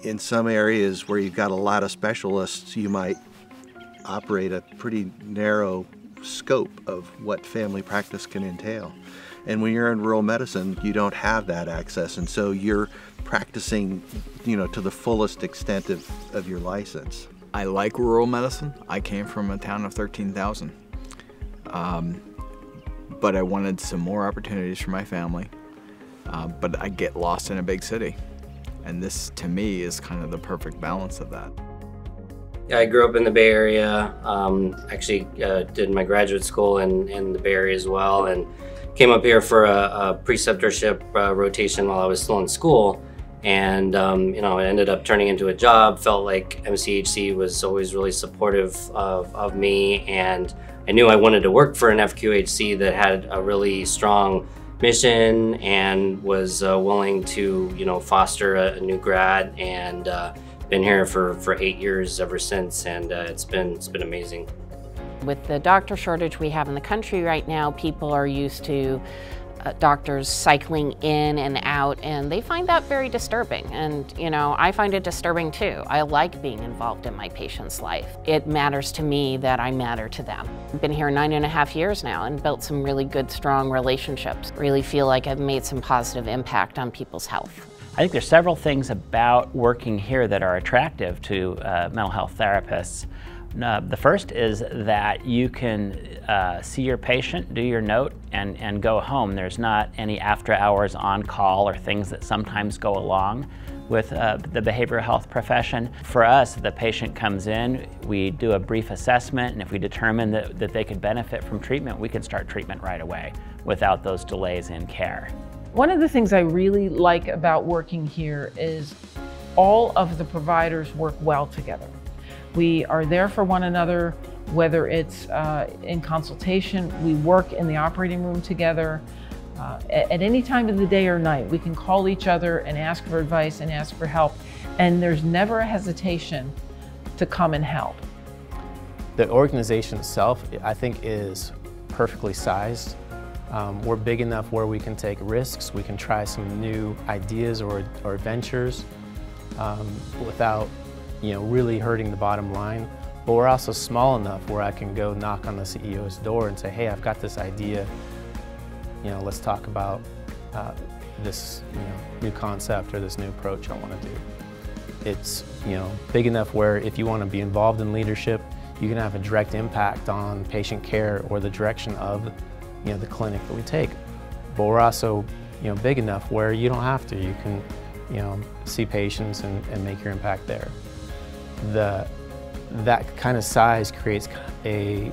in some areas where you've got a lot of specialists, you might operate a pretty narrow scope of what family practice can entail. And when you're in rural medicine, you don't have that access, and so you're practicing, to the fullest extent of your license. I like rural medicine. I came from a town of 13,000, but I wanted some more opportunities for my family, but I get lost in a big city, and this, to me, is kind of the perfect balance of that. Yeah, I grew up in the Bay Area, actually did my graduate school in the Bay Area as well, and came up here for a preceptorship rotation while I was still in school. And it ended up turning into a job. Felt like MCHC was always really supportive of me, and I knew I wanted to work for an FQHC that had a really strong mission and was willing to foster a new grad, and been here for 8 years ever since, and it's been amazing. With the doctor shortage we have in the country right now, people are used to doctors cycling in and out, and they find that very disturbing. And I find it disturbing too. I like being involved in my patient's life. It matters to me that I matter to them. I've been here 9.5 years now and built some really good, strong relationships. Really feel like I've made some positive impact on people's health. I think there's several things about working here that are attractive to mental health therapists. The first is that you can see your patient, do your note, and go home. There's not any after hours on call or things that sometimes go along with the behavioral health profession. For us, the patient comes in, we do a brief assessment, and if we determine that they could benefit from treatment, we can start treatment right away without those delays in care. One of the things I really like about working here is all of the providers work well together. We are there for one another, whether it's in consultation, we work in the operating room together. At any time of the day or night, we can call each other and ask for advice and ask for help, and there's never a hesitation to come and help. The organization itself, I think, is perfectly sized. We're big enough where we can take risks, we can try some new ideas or ventures without really hurting the bottom line. But we're also small enough where I can go knock on the CEO's door and say, hey, I've got this idea, let's talk about this new concept or this new approach I want to do. It's big enough where if you want to be involved in leadership, you can have a direct impact on patient care or the direction of the clinic that we take. But we're also big enough where you don't have to. You can see patients and make your impact there. That kind of size creates a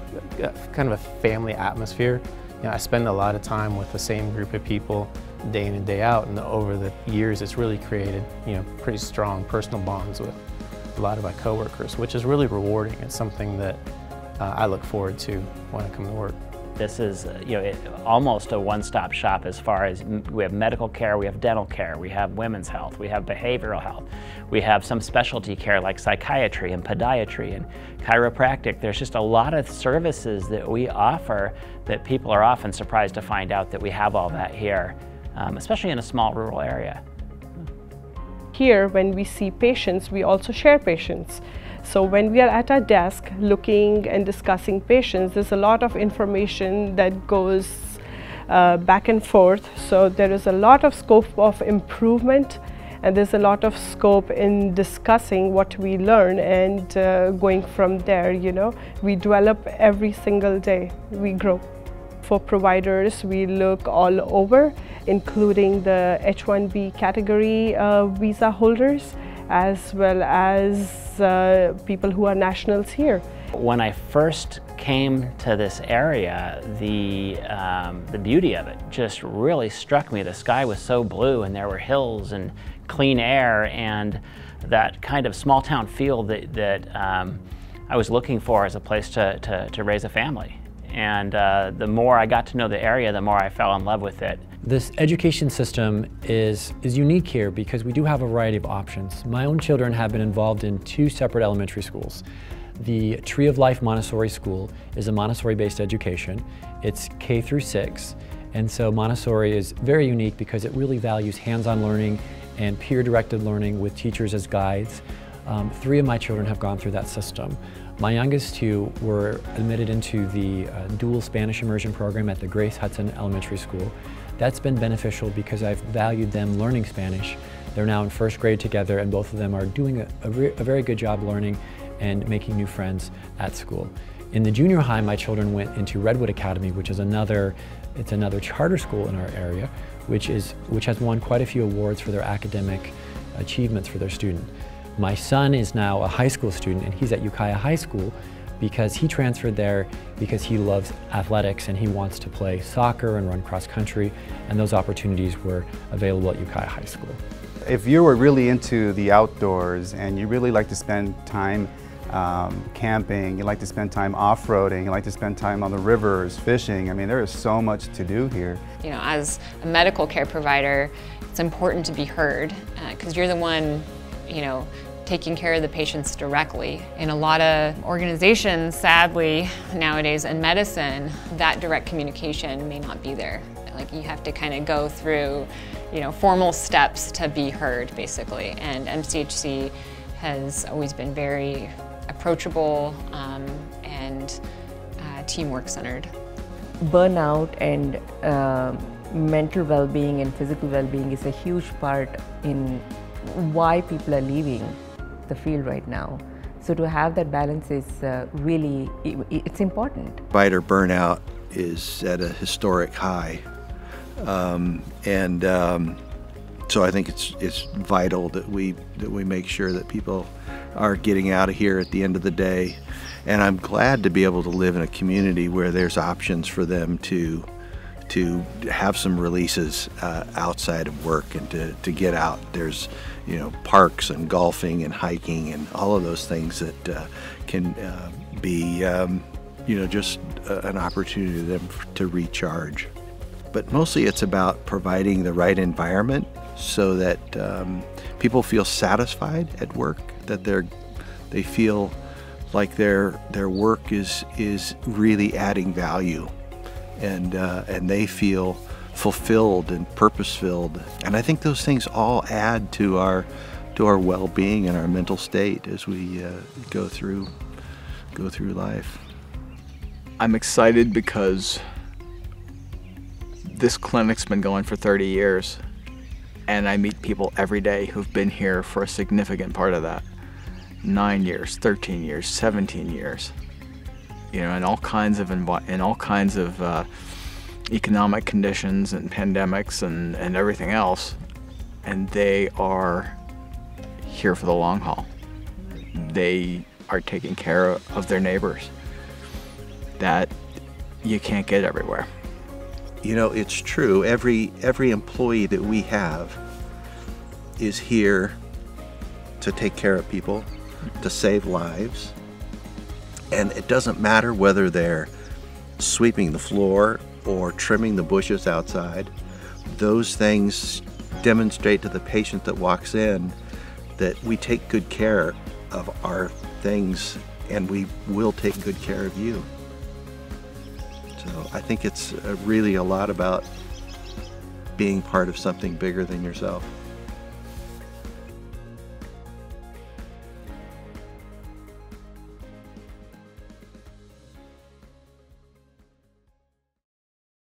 kind of a family atmosphere. I spend a lot of time with the same group of people day in and day out, and over the years it's really created pretty strong personal bonds with a lot of my coworkers, which is really rewarding. It's something that I look forward to when I come to work. This is almost a one-stop shop as far as we have medical care, we have dental care, we have women's health, we have behavioral health, we have some specialty care like psychiatry and podiatry and chiropractic. There's just a lot of services that we offer that people are often surprised to find out that we have all that here, especially in a small rural area. Here, when we see patients, we also share patients. So when we are at our desk looking and discussing patients, there's a lot of information that goes back and forth. So there is a lot of scope of improvement, and there's a lot of scope in discussing what we learn and going from there, We develop every single day, we grow. For providers, we look all over, including the H-1B category visa holders, as well as people who are nationals here. When I first came to this area, the beauty of it just really struck me. The sky was so blue, and there were hills and clean air, and that kind of small town feel that I was looking for as a place to raise a family. And the more I got to know the area, the more I fell in love with it. This education system is unique here because we do have a variety of options. My own children have been involved in 2 separate elementary schools. The Tree of Life Montessori School is a Montessori-based education. It's K through 6, and so Montessori is very unique because it really values hands-on learning and peer-directed learning with teachers as guides. 3 of my children have gone through that system. My youngest 2 were admitted into the dual Spanish immersion program at the Grace Hudson Elementary School. That's been beneficial because I've valued them learning Spanish. They're now in 1st grade together, and both of them are doing a very good job learning and making new friends at school. In the junior high, my children went into Redwood Academy, which is another charter school in our area, which has won quite a few awards for their academic achievements for their student. My son is now a high school student, and he's at Ukiah High School because he transferred there because he loves athletics and he wants to play soccer and run cross country, and those opportunities were available at Ukiah High School. If you were really into the outdoors and you really like to spend time camping, you like to spend time off-roading, you like to spend time on the rivers, fishing, I mean, there is so much to do here. You know, as a medical care provider, it's important to be heard because you're the one, you know, taking care of the patients directly. In a lot of organizations, sadly, nowadays in medicine, that direct communication may not be there. Like, you have to kind of go through, you know, formal steps to be heard, basically. And MCHC has always been very approachable and teamwork centered. Burnout and mental well-being and physical well-being is a huge part in why people are leaving the field right now. So to have that balance is really, it's important. Provider burnout is at a historic high. So I think it's vital that we make sure that people are getting out of here at the end of the day. And I'm glad to be able to live in a community where there's options for them to have some releases outside of work and to get out. There's, you know, parks and golfing and hiking and all of those things that can be, you know, just an opportunity for them to recharge. But mostly it's about providing the right environment so that people feel satisfied at work, that they feel like their work is really adding value, and they feel fulfilled and purpose-filled. And I think those things all add to our well-being and our mental state as we go through life. I'm excited because this clinic's been going for 30 years, and I meet people every day who've been here for a significant part of that. 9 years, 13 years, 17 years. You know, in all kinds of economic conditions and pandemics and everything else, and they are here for the long haul. They are taking care of their neighbors. That you can't get everywhere. You know, it's true. Every employee that we have is here to take care of people, to save lives. And it doesn't matter whether they're sweeping the floor or trimming the bushes outside. Those things demonstrate to the patient that walks in that we take good care of our things and we will take good care of you. So I think it's really a lot about being part of something bigger than yourself.